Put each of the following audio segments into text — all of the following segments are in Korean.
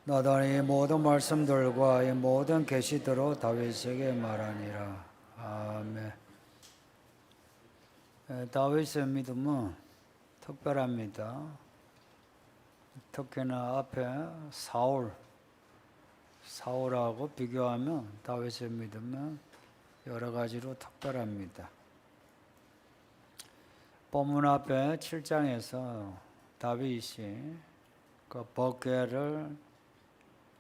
나단이 모든 말씀들과 이 모든 계시대로 다윗에게 말하니라. 아멘. 다윗의 믿음은 특별합니다. 특히나 앞에 사울하고 비교하면 다윗의 믿음은 여러 가지로 특별합니다. 본문 앞에 7장에서 다윗이 그 법궤를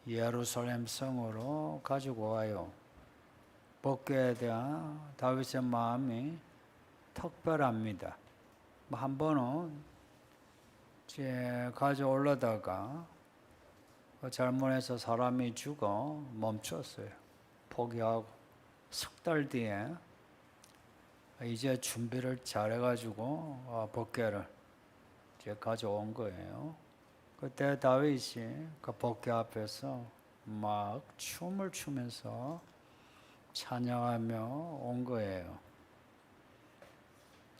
예루살렘 성으로 가지고 와요. 법궤에 대한 다윗의 마음이 특별합니다. 한 번은 가져올라다가 잘못해서 사람이 죽어 멈췄어요. 포기하고 석 달 뒤에 이제 준비를 잘해가지고 법궤를 이제 가져온 거예요. 그때 다윗이 그 법궤 앞에서 막 춤을 추면서 찬양하며 온 거예요.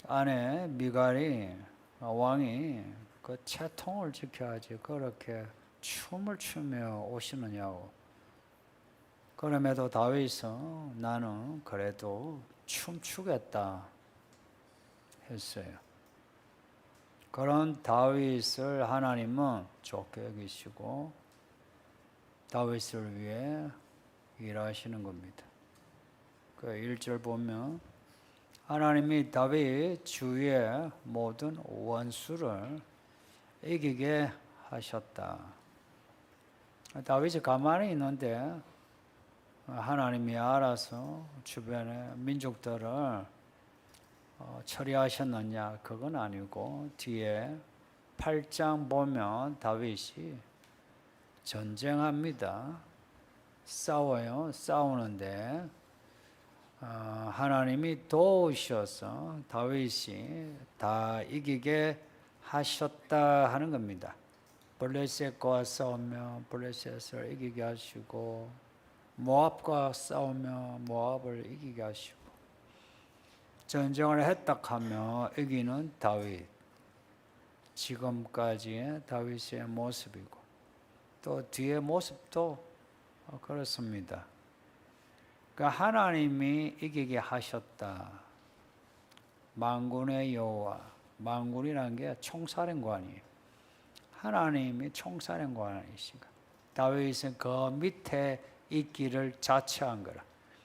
아내 미갈이 왕이 그 채통을 지켜야지 그렇게 춤을 추며 오시느냐고. 그럼에도 다윗은 나는 그래도 춤추겠다 했어요. 그런 다윗을 하나님은 좋게 여기시고 다윗을 위해 일하시는 겁니다. 그 1절 보면 하나님이 다윗 주위의 모든 원수를 이기게 하셨다. 다윗이 가만히 있는데 하나님이 알아서 주변의 민족들을 처리하셨느냐? 그건 아니고 뒤에 8장 보면 다윗이 전쟁합니다. 싸워요. 싸우는데 하나님이 도우셔서 다윗이 다 이기게 하셨다 하는 겁니다. 블레셋과 싸우며 블레셋을 이기게 하시고 모압과 싸우며 모압을 이기게 하시고 전쟁을 했다 하며 이기는 다윗. 지금까지의 다윗의 모습이고 또 뒤의 모습도 그렇습니다. 그러니까 하나님이 이기게 하셨다. 만군의 여호와, 만군이라는 게 총사령관이에요. 하나님이 총사령관이시가. 다윗은 그 밑에 있기를 자처한 거라.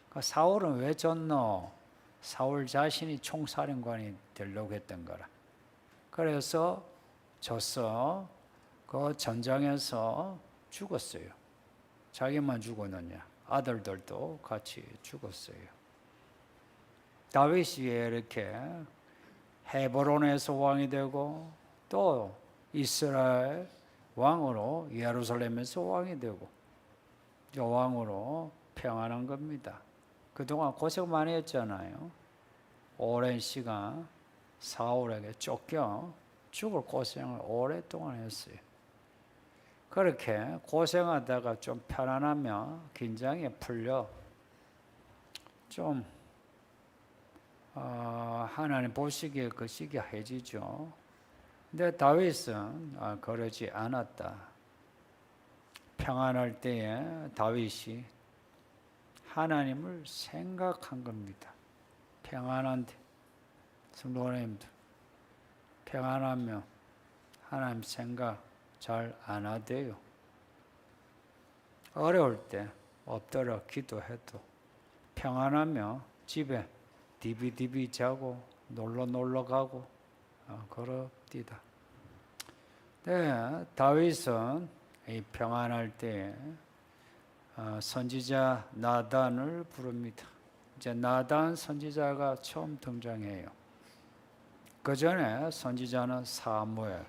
그러니까 사울은 왜 졌노? 사울 자신이 총사령관이 되려고 했던 거라. 그래서 졌어. 그 전장에서 죽었어요. 자기만 죽었느냐? 아들들도 같이 죽었어요. 다윗이 이렇게 헤브론에서 왕이 되고 또 이스라엘 왕으로 예루살렘에서 왕이 되고 왕으로 평안한 겁니다. 그동안 고생 많이 했잖아요. 오랜 시간 사울에게 쫓겨 죽을 고생을 오랫동안 했어요. 그렇게 고생하다가 좀 편안하면 긴장이 풀려 좀 하나님 보시기에 그 시기해지죠. 근데 다윗은 그러지 않았다. 평안할 때에 다윗이 하나님을 생각한 겁니다. 평안한데 성도님들 평안하면 하나님 생각 잘 안 하대요. 어려울 때 엎드려 기도해도 평안하면 집에 디비디비 자고 놀러 가고 그럽디다. 네, 다윗은 이 평안할 때 선지자 나단을 부릅니다. 이제 나단 선지자가 처음 등장해요. 그 전에 선지자는 사무엘.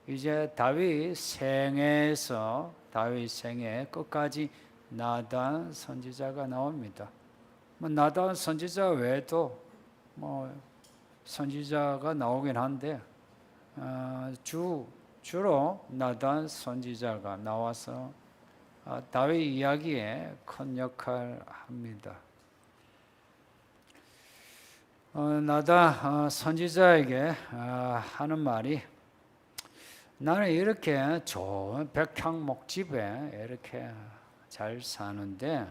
이제 다윗 생애에서 다윗 생애 끝까지 나단 선지자가 나옵니다. 나단 선지자 외에도 선지자가 나오긴 한데 주로 나단 선지자가 나와서 다윗 이야기에 큰 역할을 합니다. 나단 선지자에게 하는 말이 나는 이렇게 좋은 백향목 집에 이렇게 잘 사는데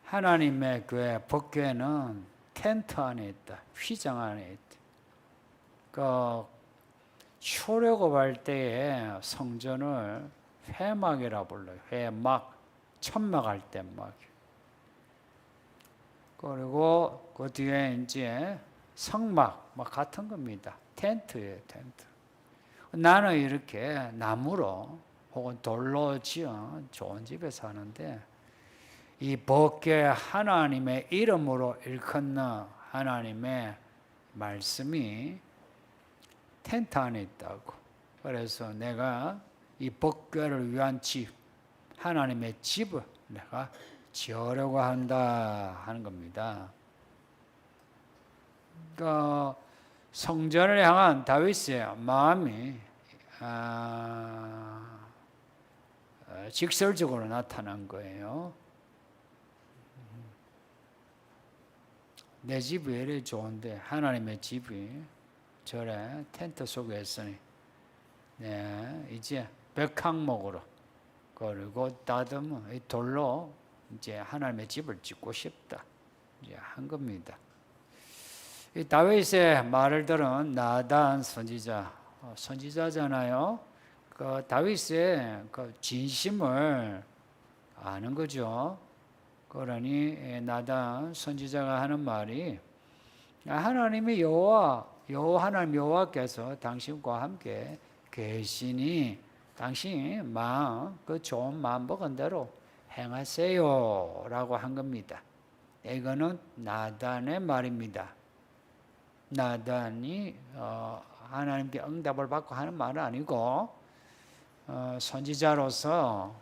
하나님의 교회, 법교회는 텐트 안에 있다. 휘장 안에 있다. 그 출애굽할 때에 성전을 회막이라 불러요. 회막, 천막할 때 막. 그리고 그 뒤에 이제 성막, 뭐 같은 겁니다. 텐트예요, 텐트. 나는 이렇게 나무로 혹은 돌로 지은 좋은 집에 사는데 이 법궤 하나님의 이름으로 일컫는 하나님의 말씀이 텐트 안에 있다고. 그래서 내가 이 법궤를 위한 집, 하나님의 집을 내가 지으려고 한다 하는 겁니다. 그 성전을 향한 다윗의 마음이 직설적으로 나타난 거예요. 내 집이 왜 이렇게 좋은데 하나님의 집이 저래 텐트 속에 있으니 이제 백향목으로 그리고 다듬은 이 돌로 이제 하나님의 집을 짓고 싶다 이제 한 겁니다. 이 다윗의 말을 들은 나단 선지자, 선지자잖아요. 그 다윗의 그 진심을 아는 거죠. 그러니 나단 선지자가 하는 말이 하나님이 하나님 여호와께서 당신과 함께 계시니 당신 마음 그 좋은 마음 먹은 대로 행하세요라고 한 겁니다. 이거는 나단의 말입니다. 나단이 하나님께 응답을 받고 하는 말은 아니고 선지자로서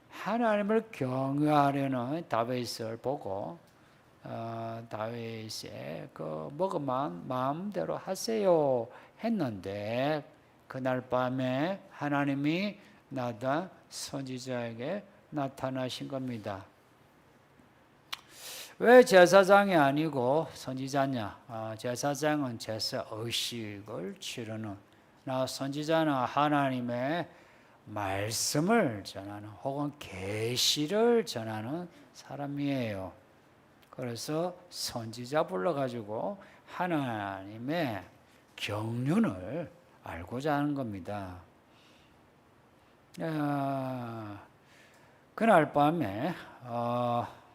하나님을 경외하려는 다윗을 보고 다윗의 그 먹은 마음대로 하세요 했는데 그날 밤에 하나님이 나단 선지자에게 나타나신 겁니다. 왜 제사장이 아니고 선지자냐? 제사장은 제사 의식을 치르는, 선지자는 하나님의 말씀을 전하는 혹은 계시를 전하는 사람이에요. 그래서 선지자 불러가지고 하나님의 경륜을 알고자 하는 겁니다. 그날 밤에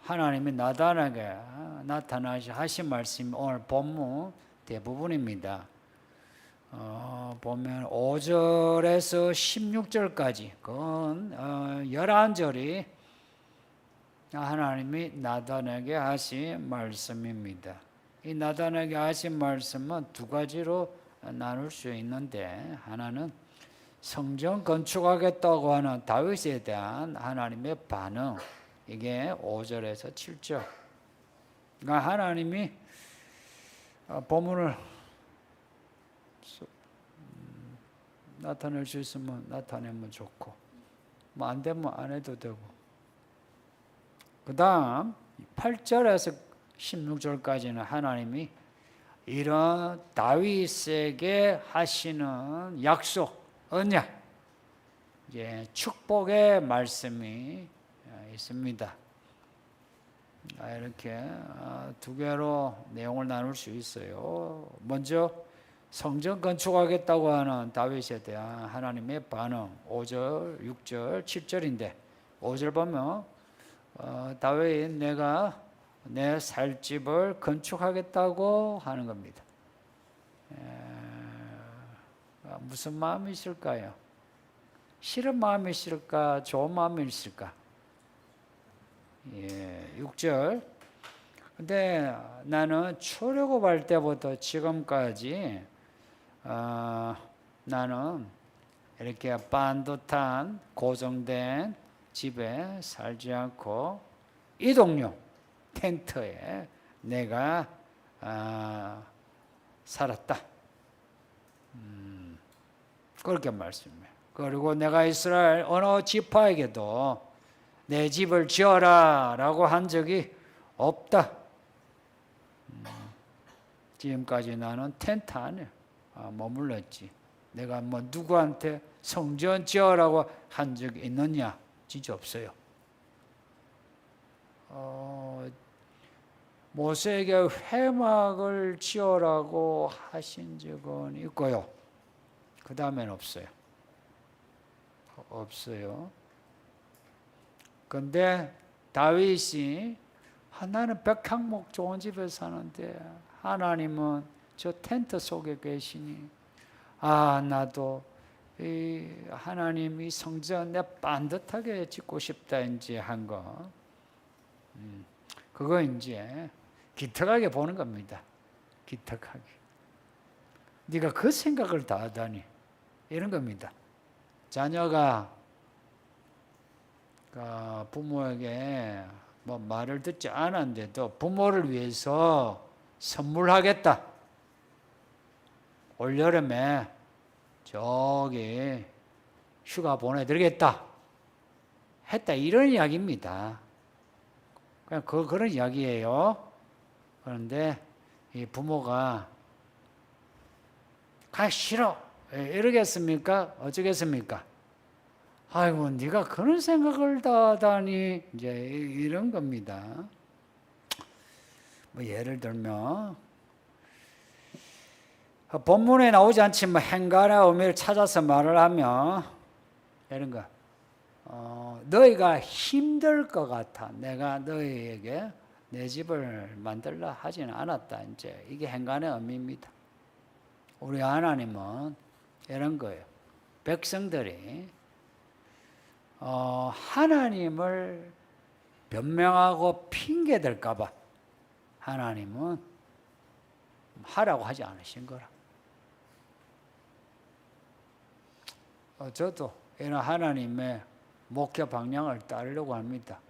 하나님이 나단에게 나타나시 하신 말씀이 오늘 본문 대부분입니다. 보면 5절에서 16절까지 그건 11절이 하나님이 나단에게 하신 말씀입니다. 이 나단에게 하신 말씀은 두 가지로 나눌 수 있는데 하나는 성전 건축하겠다고 하는 다윗에 대한 하나님의 반응, 이게 5절에서 7절. 그러니까 하나님이 본문을 나타낼 수 있으면 나타내면 좋고 뭐 안 되면 안 해도 되고, 그 다음 8절에서 16절까지는 하나님이 이런 다윗에게 하시는 약속, 언약, 이제 축복의 말씀이 있습니다. 이렇게 두 개로 내용을 나눌 수 있어요. 먼저 성전 건축하겠다고 하는 다윗에 대한 하나님의 반응, 5절, 6절, 7절인데 5절 보면 다윗 내가 내 살 집을 건축하겠다고 하는 겁니다. 무슨 마음이 있을까요? 싫은 마음이 있을까? 좋은 마음이 있을까? 6절. 근데 나는 출애굽할 때부터 지금까지 나는 이렇게 반듯한 고정된 집에 살지 않고 이동용 텐트에 내가 살았다. 그렇게 말씀해요. 그리고 내가 이스라엘 어느 지파에게도 내 집을 지어라 라고 한 적이 없다. 지금까지 나는 텐트 안에 머물렀지. 내가 뭐 누구한테 성전 지어라고 한 적이 있느냐? 진짜 없어요. 모세에게 회막을 지어라고 하신 적은 있고요. 그 다음엔 없어요. 없어요. 근데 다윗이 나는 백향목 좋은 집에 사는데 하나님은 저 텐트 속에 계시니 나도 이 하나님이 성전 내 반듯하게 짓고 싶다 이제 한 거. 그거 이제 기특하게 보는 겁니다. 기특하게. 네가 그 생각을 다 하다니 이런 겁니다. 자녀가 부모에게 뭐 말을 듣지 않았는데도 부모를 위해서 선물하겠다. 올여름에 저기 휴가 보내드리겠다. 했다. 이런 이야기입니다. 그냥 그런 이야기예요. 그런데 이 부모가 가기 싫어. 이러겠습니까? 어쩌겠습니까? 아이고, 네가 그런 생각을 다 하다니 이제 이런 겁니다. 뭐 예를 들면 본문에 나오지 않지만 행간의 의미를 찾아서 말을 하면 이런 거. 너희가 힘들 것 같아. 내가 너희에게 내 집을 만들라 하지는 않았다. 이제 이게 행간의 의미입니다. 우리 하나님은 이런 거예요. 백성들이 하나님을 변명하고 핑계 댈까봐 하나님은 하라고 하지 않으신 거라. 저도 이런 하나님의 목회 방향을 따르려고 합니다.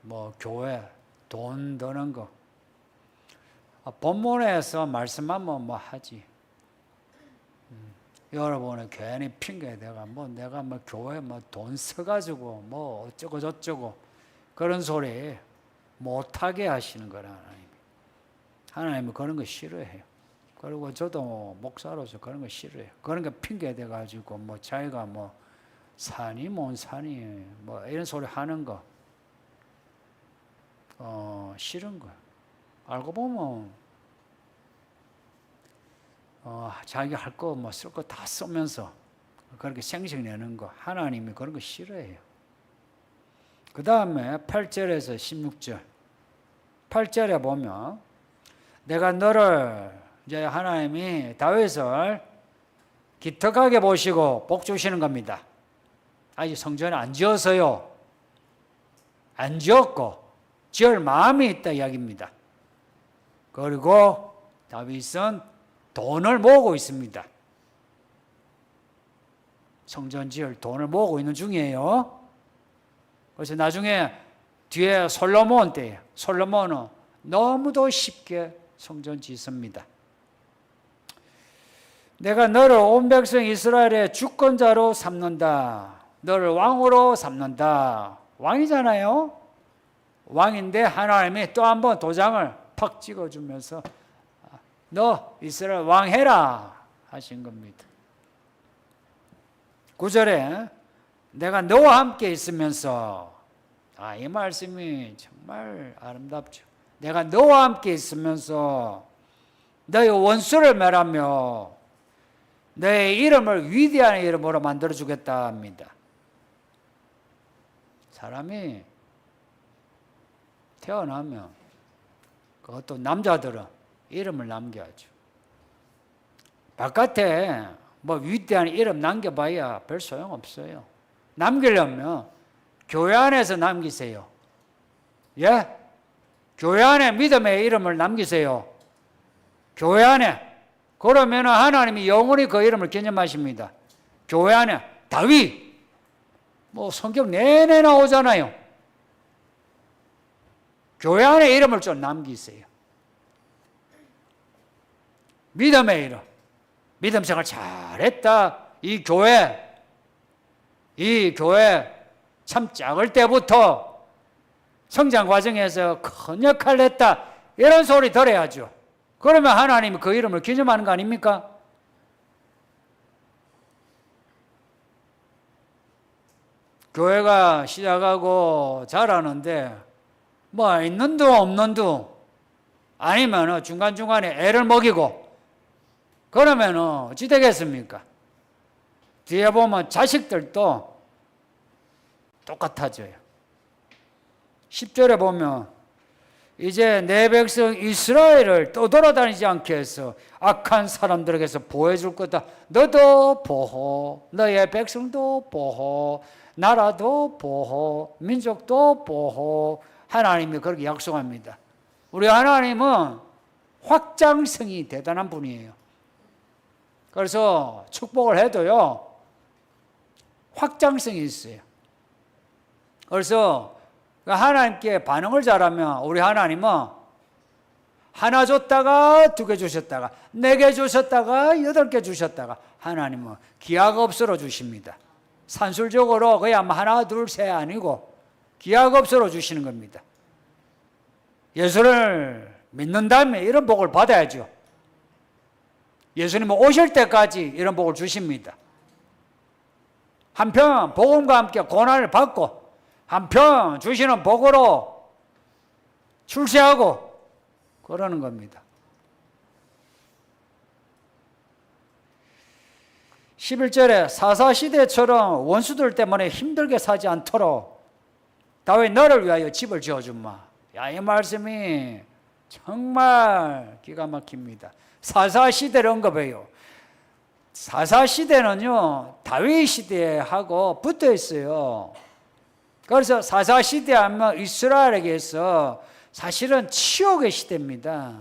뭐 교회 돈 드는 거 본문에서 말씀하면 뭐 하지. 여러분은 괜히 핑계 대가 내가 교회 돈 써가지고 어쩌고 저쩌고 그런 소리 못하게 하시는 거라 하나님. 하나님은 그런 거 싫어해요. 그리고 저도 목사로서 그런 거 싫어해요. 그런 거 핑계 대가지고 자기가 산이 뭔 산이 이런 소리 하는 거 싫은 거예요. 알고 보면 자기 할 거 쓸 거 다 쓰면서 그렇게 생색내는 거 하나님이 그런 거 싫어해요. 그 다음에 8절에서 16절 8절에 보면 내가 너를 이제 하나님이 다윗을 기특하게 보시고 복 주시는 겁니다. 아직 성전을 안 지어서요. 안 지었고 지을 마음이 있다 이야기입니다. 그리고 다윗은 돈을 모으고 있습니다. 성전 지을 돈을 모으고 있는 중이에요. 그래서 나중에 뒤에 솔로몬 때예요. 솔로몬은 너무도 쉽게 성전 짓습니다. 내가 너를 온 백성 이스라엘의 주권자로 삼는다. 너를 왕으로 삼는다. 왕이잖아요. 왕인데 하나님이 또 한 번 도장을 팍 찍어주면서 너 이스라엘 왕 해라 하신 겁니다. 9절에 내가 너와 함께 있으면서 이 말씀이 정말 아름답죠. 내가 너와 함께 있으면서 너의 원수를 멸하며 너의 이름을 위대한 이름으로 만들어주겠다 합니다. 사람이 태어나면 그것도 남자들은 이름을 남겨야죠. 바깥에 위대한 이름 남겨봐야 별 소용없어요. 남기려면 교회 안에서 남기세요. 예? 교회 안에 믿음의 이름을 남기세요. 교회 안에. 그러면 하나님이 영원히 그 이름을 기념하십니다. 교회 안에 다윗 성경 내내 나오잖아요. 교회 안에 이름을 좀 남기세요. 믿음의 이름. 믿음 생활 잘했다. 이 교회 참 작을 때부터 성장 과정에서 큰 역할을 했다. 이런 소리 들어야죠. 그러면 하나님이 그 이름을 기념하는 거 아닙니까? 교회가 시작하고 자라는데 뭐 있는 둥 없는 둥 아니면 중간중간에 애를 먹이고 그러면 어찌 되겠습니까? 뒤에 보면 자식들도 똑같아져요. 10절에 보면 이제 내 백성 이스라엘을 떠돌아다니지 않게 해서 악한 사람들에게서 보호해줄 거다. 너도 보호, 너의 백성도 보호, 나라도 보호, 민족도 보호. 하나님이 그렇게 약속합니다. 우리 하나님은 확장성이 대단한 분이에요. 그래서 축복을 해도요, 확장성이 있어요. 그래서 하나님께 반응을 잘하면 우리 하나님은 하나 줬다가 2개 주셨다가 4개 주셨다가 8개 주셨다가 하나님은 기약 없으로 주십니다. 산술적으로 그냥 하나 둘 셋 아니고 기약 없으로 주시는 겁니다. 예수를 믿는다면 이런 복을 받아야죠. 예수님은 오실 때까지 이런 복을 주십니다. 한편 복음과 함께 고난을 받고 한편 주시는 복으로 출세하고 그러는 겁니다. 11절에 사사시대처럼 원수들 때문에 힘들게 사지 않도록 다윗 너를 위하여 집을 지어주마. 야, 이 말씀이 정말 기가 막힙니다. 사사시대를 언급해요. 사사시대는요 다윗 시대하고 붙어 있어요. 그래서 사사시대 하면 이스라엘에게서 사실은 치욕의 시대입니다.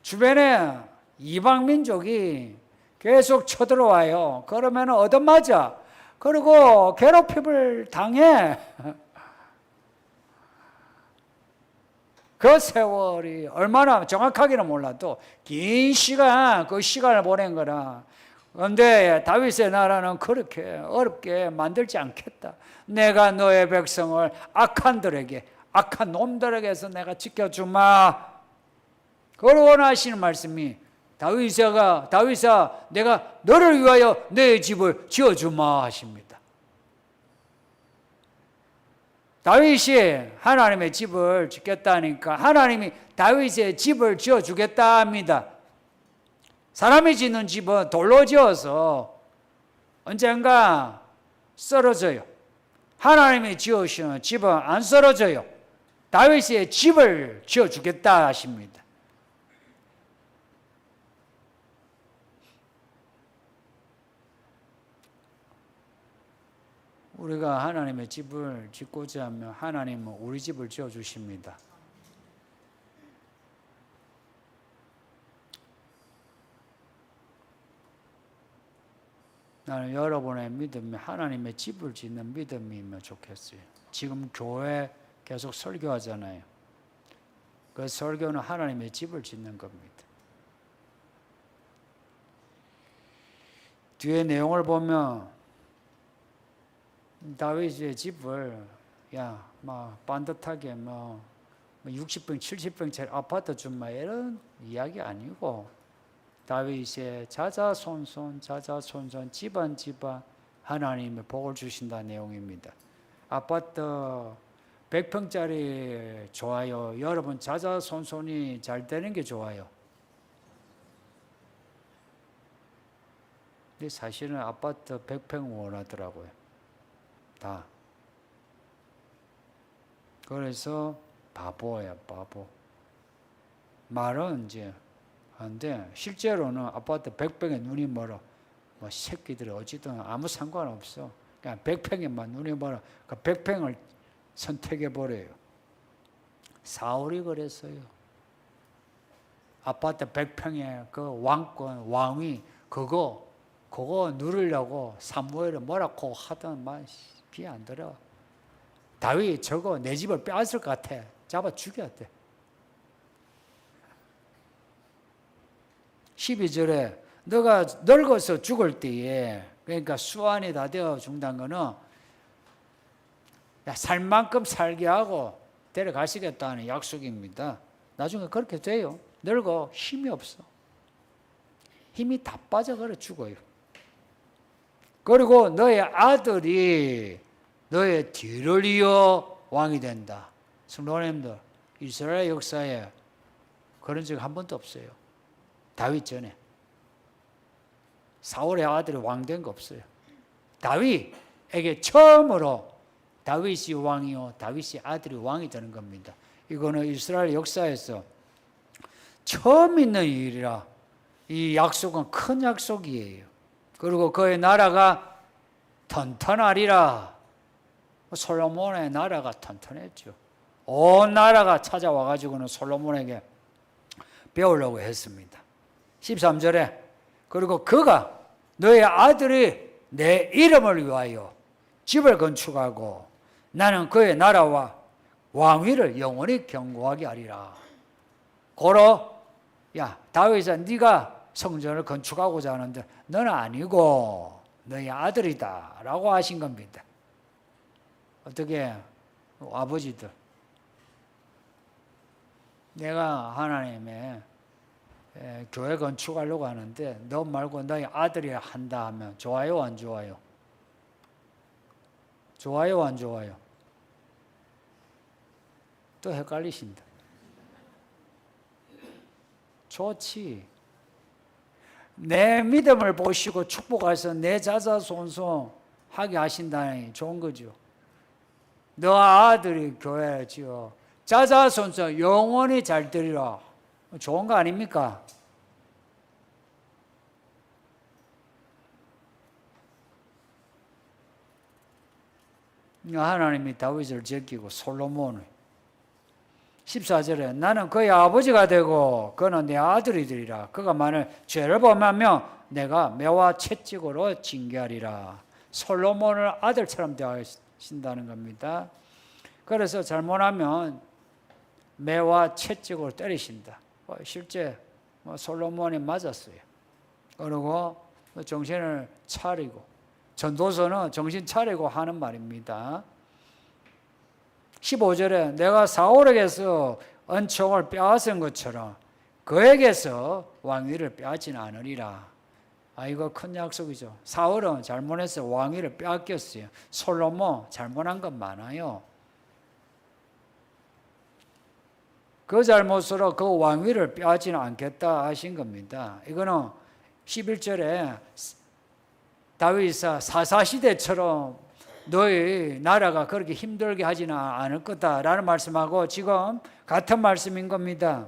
주변에 이방민족이 계속 쳐들어와요. 그러면 얻어맞아. 그리고 괴롭힘을 당해. 그 세월이 얼마나 정확하게는 몰라도 긴 시간, 그 시간을 보낸 거라. 그런데 다윗의 나라는 그렇게 어렵게 만들지 않겠다. 내가 너의 백성을 악한들에게, 악한 놈들에게서 내가 지켜주마. 그걸 원하시는 말씀이 다윗아 내가 너를 위하여 내 집을 지어주마 하십니다. 다윗이 하나님의 집을 짓겠다니까 하나님이 다윗의 집을 지어주겠다 합니다. 사람이 짓는 집은 돌로 지어서 언젠가 쓰러져요. 하나님이 지으시는 집은 안 쓰러져요. 다윗의 집을 지어주겠다 하십니다. 우리가 하나님의 집을 짓고자 하면 하나님은 우리 집을 지어주십니다. 나는 여러분의 믿음이 하나님의 집을 짓는 믿음이면 좋겠어요. 지금 교회 계속 설교하잖아요. 그 설교는 하나님의 집을 짓는 겁니다. 뒤에 내용을 보면 다윗의 집을 반듯하게 60평, 70평짜리 아파트 좀 이런 이야기 아니고 다윗의 자자손손 집안 하나님의 복을 주신다는 내용입니다. 아파트 100평짜리 좋아요. 여러분 자자손손이 잘 되는 게 좋아요. 근데 사실은 아파트 100평 원하더라고요. 다. 그래서 바보예요, 바보. 말은 이제 한데 실제로는 아파트 100평에 눈이 멀어. 새끼들이 어찌든 아무 상관없어. 그냥 100평에만 눈이 멀어. 그 100평을 선택해 버려요. 사울이 그랬어요. 아파트 100평에 그 왕권, 왕위 그거 누리려고 사무엘을 뭐라고 하던 비 안 들어. 다윗 저거 내 집을 빼앗을 것 같아. 잡아 죽였대. 12절에 너가 늙어서 죽을 때에 그러니까 수완이 다 되어 죽는다는 거는 살 만큼 살게 하고 데려가시겠다는 약속입니다. 나중에 그렇게 돼요. 늙어 힘이 없어. 힘이 다 빠져버려 죽어요. 그리고 너의 아들이 너의 뒤를 이어 왕이 된다. 성도님들, 이스라엘 역사에 그런 적 한 번도 없어요. 다윗 전에. 사울의 아들이 왕 된 거 없어요. 다윗에게 처음으로 다윗이 왕이요, 다윗이 아들이 왕이 되는 겁니다. 이거는 이스라엘 역사에서 처음 있는 일이라 이 약속은 큰 약속이에요. 그리고 그의 나라가 튼튼하리라. 솔로몬의 나라가 튼튼했죠. 온 나라가 찾아와가지고는 솔로몬에게 배우려고 했습니다. 13절에 그리고 그가 너의 아들이 내 이름을 위하여 집을 건축하고 나는 그의 나라와 왕위를 영원히 견고하게 하리라. 고로 야 다윗아 네가 성전을 건축하고자 하는데 너는 아니고 너의 아들이다 라고 하신 겁니다. 어떻게 아버지들 내가 하나님의 교회 건축하려고 하는데 너 말고 너희 아들이 한다 하면 좋아요 안 좋아요? 좋아요 안 좋아요? 또 헷갈리신다. 좋지. 내 믿음을 보시고 축복해서 내 자자손손 하게 하신다니 좋은 거죠. 너 아들이 교회 지어 자자손손 영원히 잘 되리라. 좋은 거 아닙니까? 하나님이 다윗을 제끼고 솔로몬을 14절에 나는 그의 아버지가 되고 그는 내 아들이 되리라. 그가 만일 죄를 범하면 내가 매와 채찍으로 징계하리라. 솔로몬을 아들처럼 대하신다는 겁니다. 그래서 잘못하면 매와 채찍으로 때리신다. 실제 솔로몬이 맞았어요. 그리고 정신을 차리고 전도서는 정신 차리고 하는 말입니다. 15절에 내가 사울에게서 은총을 빼앗은 것처럼 그에게서 왕위를 빼앗지는 않으리라. 이거 큰 약속이죠. 사울은 잘못해서 왕위를 빼앗겼어요. 솔로몬 잘못한 건 많아요. 그 잘못으로 그 왕위를 빼앗지는 않겠다 하신 겁니다. 이거는 11절에 다윗이 사사시대처럼 너희 나라가 그렇게 힘들게 하지는 않을 거다라는 말씀하고 지금 같은 말씀인 겁니다.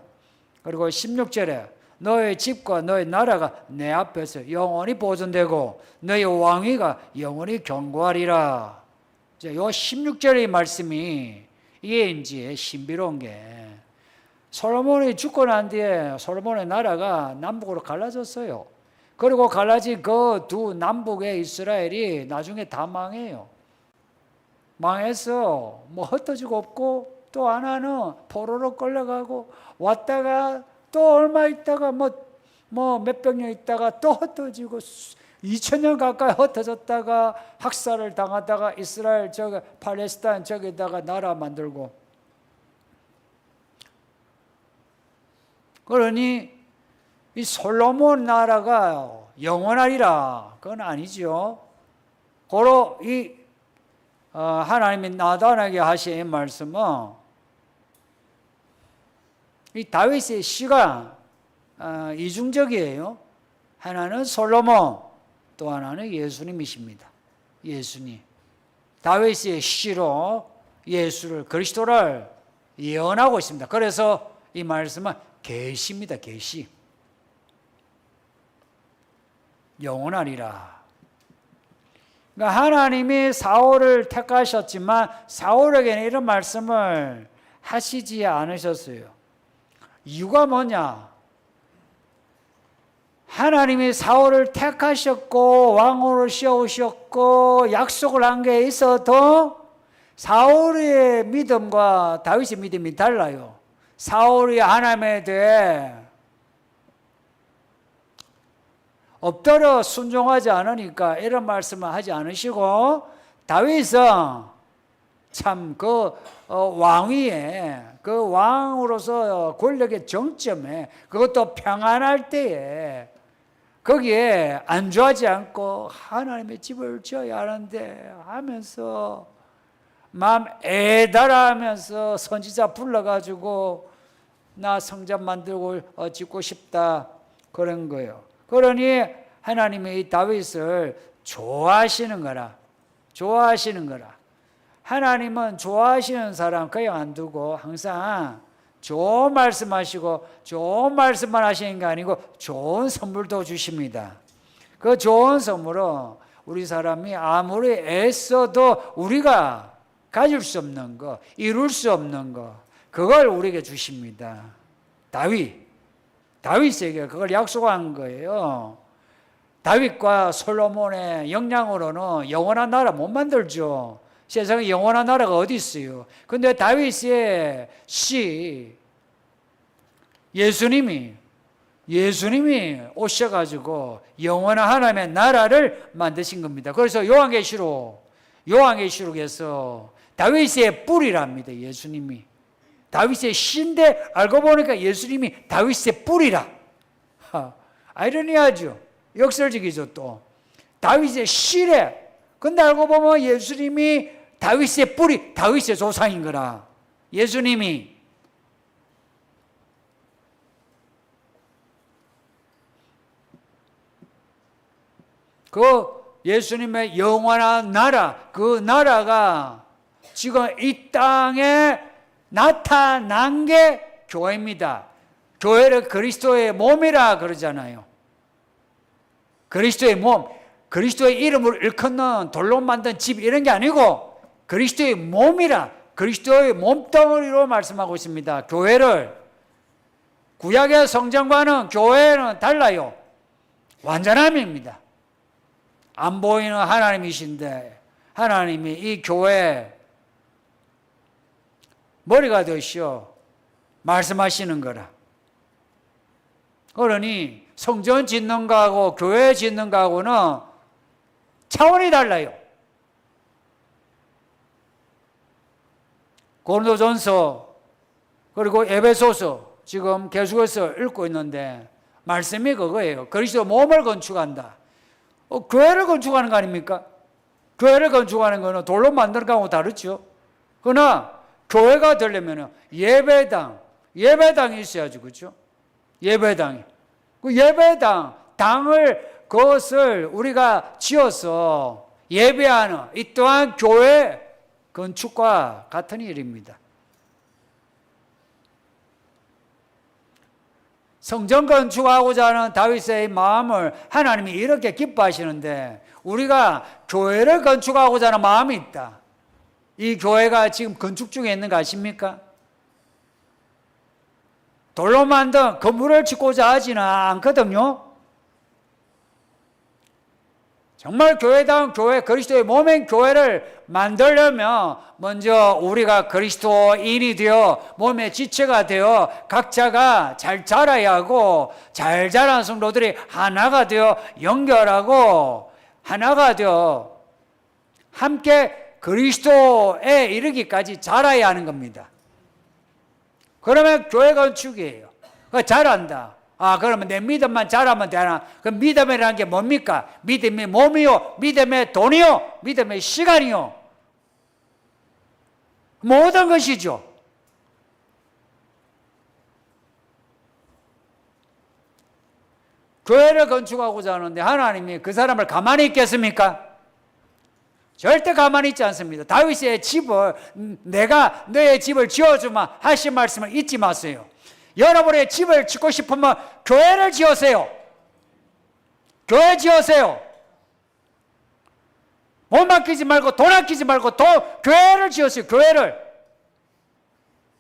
그리고 16절에 너의 집과 너의 나라가 내 앞에서 영원히 보존되고 너의 왕위가 영원히 견고하리라. 이 16절의 말씀이 이게 이제 신비로운 게 솔로몬이 죽고 난 뒤에 솔로몬의 나라가 남북으로 갈라졌어요. 그리고 갈라진 그 두 남북의 이스라엘이 나중에 다 망해요. 망해서 흩어지고 없고 또 하나는 포로로 끌려가고 왔다가 또 얼마 있다가 몇백 년 있다가 또 흩어지고 2000년 가까이 흩어졌다가 학살을 당하다가 이스라엘 팔레스타인 저기다가 나라 만들고 그러니 이 솔로몬 나라가 영원하리라 그건 아니죠. 고로 이 하나님이 나단에게 하신 말씀은 이 다윗의 시가 이중적이에요. 하나는 솔로몬 또 하나는 예수님이십니다. 예수님 다윗의 시로 예수를 그리스도를 예언하고 있습니다. 그래서 이 말씀은 계시입니다. 계시 영원하리라. 그러니까 하나님이 사울을 택하셨지만 사울에게는 이런 말씀을 하시지 않으셨어요. 이유가 뭐냐? 하나님이 사울을 택하셨고 왕으로 세우셨고 약속을 한 게 있어도 사울의 믿음과 다윗의 믿음이 달라요. 사울이 하나님에 대해 엎드려 순종하지 않으니까 이런 말씀을 하지 않으시고 다윗은 참 그 왕위에 그 왕으로서 권력의 정점에 그것도 평안할 때에 거기에 안주하지 않고 하나님의 집을 지어야 하는데 하면서 마음 애달아하면서 선지자 불러가지고 나 성전 만들고 짓고 싶다 그런 거예요. 그러니 하나님이 이 다윗을 좋아하시는 거라. 좋아하시는 거라. 하나님은 좋아하시는 사람 그냥 안 두고 항상 좋은 말씀하시고 좋은 말씀만 하시는 게 아니고 좋은 선물도 주십니다. 그 좋은 선물은 우리 사람이 아무리 애써도 우리가 가질 수 없는 거, 이룰 수 없는 거, 그걸 우리에게 주십니다. 다윗에게 그걸 약속한 거예요. 다윗과 솔로몬의 역량으로는 영원한 나라 못 만들죠. 세상에 영원한 나라가 어디 있어요? 근데 다윗의 시, 예수님이 오셔가지고 영원한 하나님의 나라를 만드신 겁니다. 그래서 요한계시록에서 다윗의 뿌리랍니다. 예수님이. 다윗의 씨인데 알고 보니까 예수님이 다윗의 뿌리라. 아이러니하죠. 역설적이죠 또. 다윗의 씨래. 근데 알고 보면 예수님이 다윗의 뿌리, 다윗의 조상인 거라. 예수님이. 그 예수님의 영원한 나라, 그 나라가 지금 이 땅에 나타난 게 교회입니다. 교회를 그리스도의 몸이라 그러잖아요. 그리스도의 몸, 그리스도의 이름을 일컫는 돌로 만든 집 이런 게 아니고 그리스도의 몸이라, 그리스도의 몸덩어리로 말씀하고 있습니다. 교회를. 구약의 성전과는 교회는 달라요. 완전함입니다. 안 보이는 하나님이신데 하나님이 이 교회 머리가 되시오 말씀하시는 거라. 그러니 성전 짓는 거하고 교회 짓는 거하고는 차원이 달라요. 고린도전서 그리고 에베소서 지금 계속해서 읽고 있는데 말씀이 그거예요. 그리스도 몸을 건축한다. 교회를 건축하는 거 아닙니까? 교회를 건축하는 거는 돌로 만드는 거하고 다르죠. 그러나 교회가 되려면 예배당이 있어야죠. 그렇죠? 예배당이. 그 그것을 우리가 지어서 예배하는 이 또한 교회 건축과 같은 일입니다. 성전 건축하고자 하는 다윗의 마음을 하나님이 이렇게 기뻐하시는데 우리가 교회를 건축하고자 하는 마음이 있다. 이 교회가 지금 건축 중에 있는 거 아십니까? 돌로 만든 건물을 짓고자 하지는 않거든요. 정말 교회다운 교회, 그리스도의 몸인 교회를 만들려면 먼저 우리가 그리스도인이 되어 몸의 지체가 되어 각자가 잘 자라야 하고 잘 자란 성도들이 하나가 되어 연결하고 하나가 되어 함께 그리스도에 이르기까지 자라야 하는 겁니다. 그러면 교회 건축이에요. 잘한다. 그러면 내 믿음만 잘하면 되나? 그 믿음이라는 게 뭡니까? 믿음의 몸이요, 믿음의 돈이요, 믿음의 시간이요. 모든 것이죠. 교회를 건축하고자 하는데 하나님이 그 사람을 가만히 있겠습니까? 절대 가만히 있지 않습니다. 다윗의 집을 내가 너의 집을 지어주마 하신 말씀을 잊지 마세요. 여러분의 집을 짓고 싶으면 교회를 지으세요. 교회 지으세요. 몸 아끼지 말고 돈 아끼지 말고 교회를 지으세요. 교회를.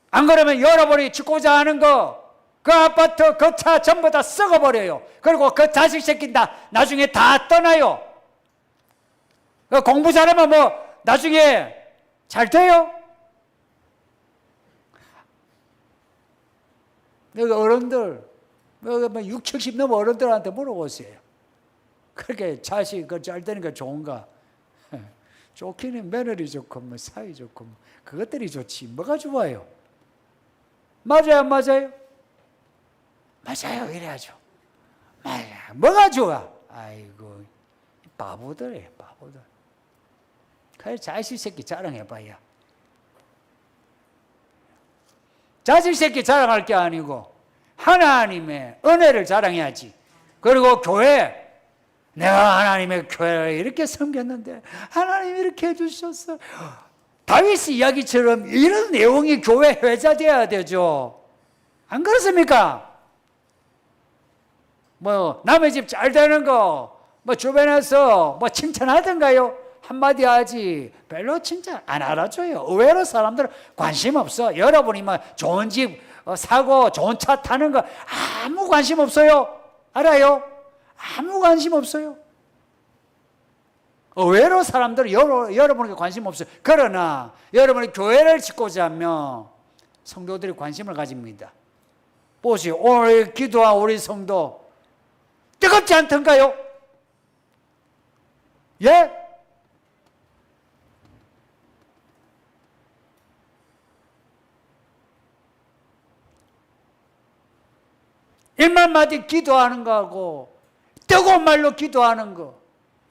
안 그러면 여러분이 짓고자 하는 그 아파트, 그 차 전부 다 썩어버려요. 그리고 그 자식 새끼 나중에 다 떠나요. 공부 잘하면 나중에 잘 돼요? 여기 어른들, 여기 60, 70 넘은 어른들한테 물어보세요. 그렇게 자식 잘 되는 게 좋은가? 좋기는 며느리 좋고, 사위 좋고, 그것들이 좋지. 뭐가 좋아요? 맞아요, 안 맞아요? 맞아요, 이래야죠. 뭐가 좋아? 아이고, 바보들이에요, 바보들. 그래, 자식 새끼 자랑해봐야. 자식 새끼 자랑할 게 아니고 하나님의 은혜를 자랑해야지. 그리고 교회, 내가 하나님의 교회를 이렇게 섬겼는데 하나님이 이렇게 해주셨어. 다윗 이야기처럼 이런 내용이 교회 회자되어야 되죠. 안 그렇습니까? 뭐 남의 집 잘 되는 거 뭐 주변에서 뭐 칭찬하던가요? 한마디 하지 별로 칭찬 안 알아줘요. 의외로 사람들은 관심 없어. 여러분이 뭐 좋은 집 사고 좋은 차 타는 거 아무 관심 없어요. 알아요? 아무 관심 없어요. 의외로 사람들은 여러분에게 관심 없어요. 그러나 여러분이 교회를 짓고자 하면 성도들이 관심을 가집니다. 보시오. 오늘 기도한 우리 성도 뜨겁지 않던가요? 예? 일만 마디 기도하는 거하고 뜨거운 말로 기도하는 거,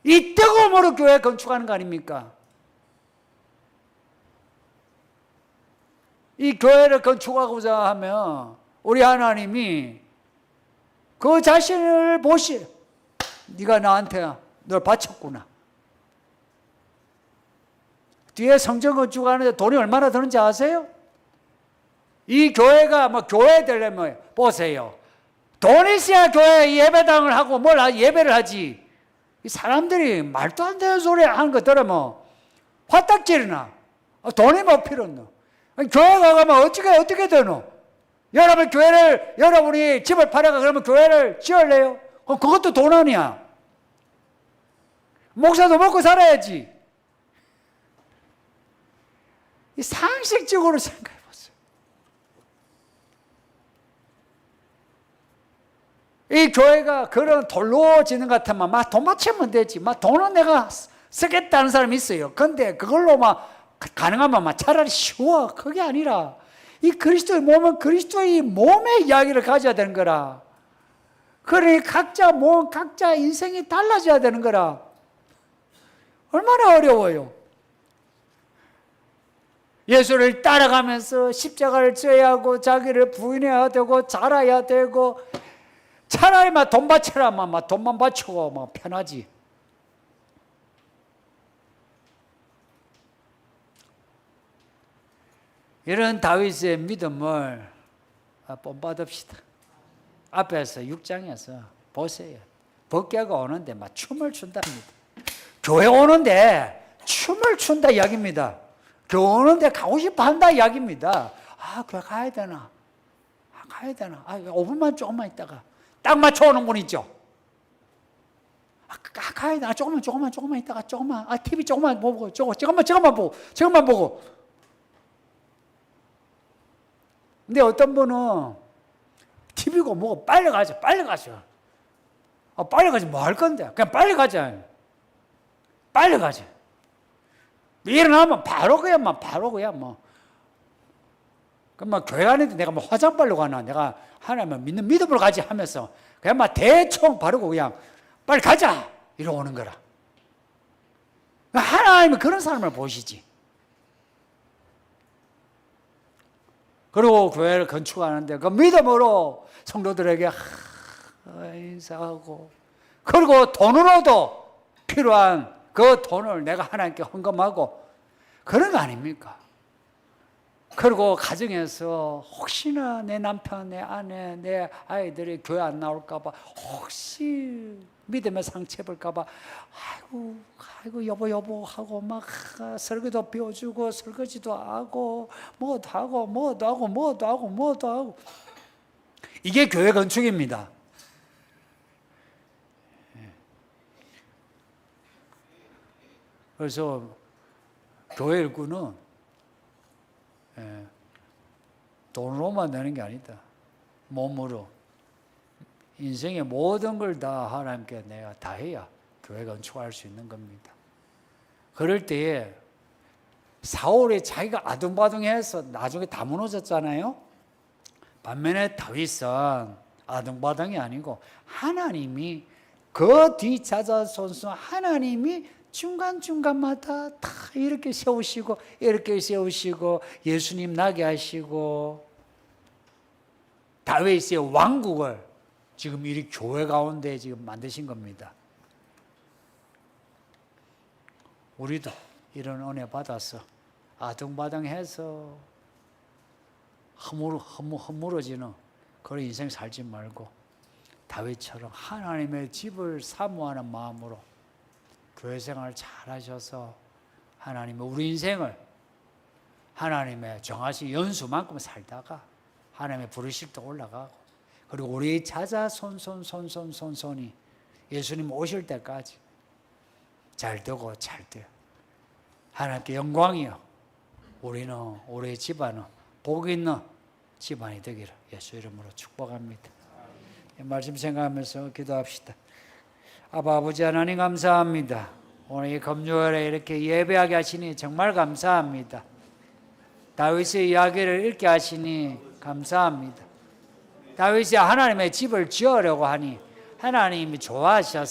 이 뜨거움으로 교회 건축하는 거 아닙니까? 이 교회를 건축하고자 하면 우리 하나님이 그 자신을 네가 나한테 널 바쳤구나. 뒤에 성전 건축하는데 돈이 얼마나 드는지 아세요? 이 교회가 뭐 교회 되려면 보세요. 돈이 있어야 교회 예배당을 하고 예배를 하지. 이 사람들이 말도 안 되는 소리 하는 거 들으면 화딱지르나. 돈이 뭐 필요 없노. 교회 가면 어떻게 되노? 여러분이 집을 팔아가 그러면 교회를 지을래요? 그것도 돈 아니야. 목사도 먹고 살아야지. 이 상식적으로 생각해 보세요. 이 교회가 그런 돌로 짓는 것 같으면 막 돈 맞추면 되지. 막 돈은 내가 쓰겠다는 사람이 있어요. 근데 그걸로 막 가능하면 막 차라리 쉬워. 그게 아니라 이 그리스도의 몸은 그리스도의 몸의 이야기를 가져야 되는 거라. 그러니 각자 인생이 달라져야 되는 거라. 얼마나 어려워요. 예수를 따라가면서 십자가를 져야 하고 자기를 부인해야 되고 자라야 되고 차라리 막 돈 바쳐라만 막 돈만 바치고 막 편하지. 이런 다윗의 믿음을 본받읍시다. 앞에서 6장에서 보세요. 법궤가 오는데 막 춤을 춘답니다. 교회 오는데 춤을 춘다 이야기입니다. 교회 오는데 가고 싶어 한다 이야기입니다. 교회 가야 되나? 가야 되나? 5분만 조금만 있다가 딱 맞춰오는 분 있죠. 가야 되나? 조금만 있다가 TV 조금만 보고 저것만 보고. 근데 어떤 분은 TV고 뭐고 빨리 가죠. 빨리 가지 뭐 할 건데? 그냥 빨리 가자. 일어나면 바로 그냥 뭐. 그럼 막 교회 안에도 내가 뭐 화장 바르고 가나? 내가 하나님을 믿는 믿음으로 가지 하면서 그냥 막 대충 바르고 그냥 빨리 가자! 이러고 오는 거라. 하나님은 그런 사람을 보시지. 그리고 교회를 건축하는데 그 믿음으로 성도들에게 인사하고 그리고 돈으로도 필요한 그 돈을 내가 하나님께 헌금하고 그런 거 아닙니까? 그리고 가정에서 혹시나 내 남편, 내 아내, 내 아이들이 교회 안 나올까 봐 혹시 믿음의 상처 입을까 봐 아이고 여보 하고 막 설교도 배워주고 설거지도 하고 뭐도 하고 이게 교회 건축입니다. 그래서 교회 일꾼은 돈으로만 되는 게 아니다. 몸으로 인생의 모든 걸 다 하나님께 내가 다 해야 교회 건축할 수 있는 겁니다. 그럴 때에 사울이 자기가 아둥바둥해서 나중에 다 무너졌잖아요. 반면에 다윗은 아등바등이 아니고 하나님이 그 뒷자자손손 하나님이 중간중간마다 다 이렇게 세우시고 이렇게 세우시고 예수님 나게 하시고 다윗의 왕국을 지금 이 교회 가운데 지금 만드신 겁니다. 우리도 이런 은혜 받아서 아등바등해서 허물어지는 그런 인생 살지 말고 다윗처럼 하나님의 집을 사모하는 마음으로 교회 생활을 잘 하셔서 하나님의 우리 인생을 하나님의 정하신 연수만큼 살다가 하나님의 부르실 때 올라가고 그리고 우리 자자손손손손손손이 예수님 오실 때까지 잘 되고 잘 돼요. 하나님께 영광이요. 우리는 우리 집안은 복 있는 집안이 되기를 예수 이름으로 축복합니다. 말씀 생각하면서 기도합시다. 아버지 하나님 감사합니다. 오늘 이 금요일에 이렇게 예배하게 하시니 정말 감사합니다. 다윗의 이야기를 읽게 하시니 감사합니다. 다윗이 하나님의 집을 지으려고 하니 하나님이 좋아하셔서